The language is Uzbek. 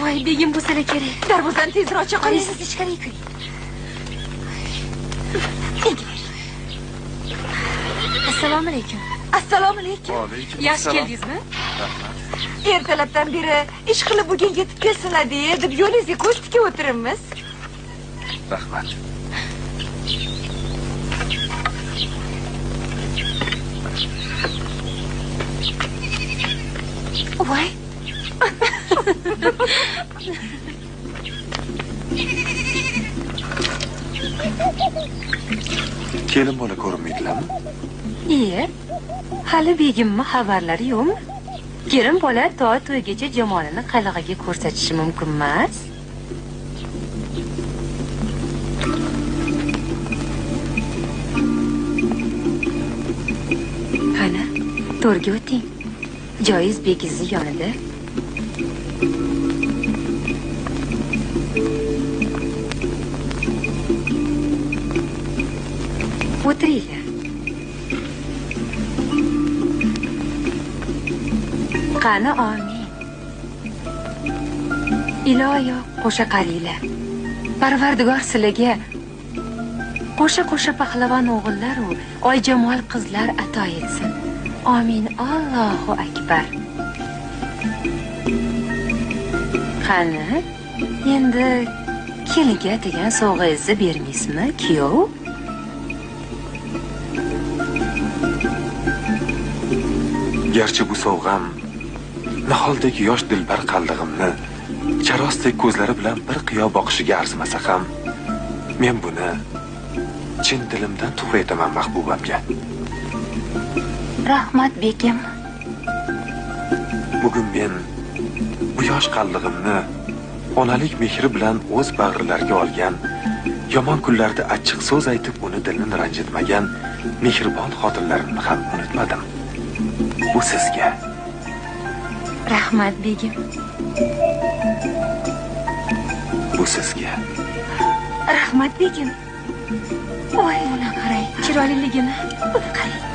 voy begim bo'lsa kerak. Darvozani tezroq ocha qo'ying. Siz ichkariga kiring. Assalomu alaykum. Assalomu alaykum. Yaxshi keldingizmi? Ertalabdan beri ish qilib bugun yetib kelsinlar deb yo'lingizga ko'shtikka o'tiribmiz. Rahmat. Voy. Kelin bola ko'rinmaydilarmi? Iye. Hali begimmi xabarlari yo'qmi? Kelin bola to'ygacha jamolini qalig'iga ko'rsatishi mumkin emas. Qani, to'rga o'ting. Joyiz begizni yonida. O'tiringlar. Qani omin. Iloyo qo'sha qariylar. Parvardigor sizlarga qo'sha pahlavon o'g'illar u oyjamol qizlar ato etsin. Amin. Allohu akbar. Qani, endi kelinga degan sovg'angizni bermaysizmi, kuyov? Garchi bu sovg'am niholdek yosh dilbar qaldig'imni charosdek ko'zlari bilan bir qiyo boqishiga arzimasa ham, men buni chin dilimdan tuhfa etaman mahbubamga. Rahmat begim. Bugun men bu yosh qaldig'imni onalik mehri bilan o'z bag'rilariga olgan, yomon kunlarda achchiq so'z aytib uni dilini ranjitmagan mehribon xotinlarimni ham unutmadim. Bu sizga. Rahmat begim. Bu sizga. Rahmat begim. Voy, ona qarang, chiroyliligini. Buni qarang.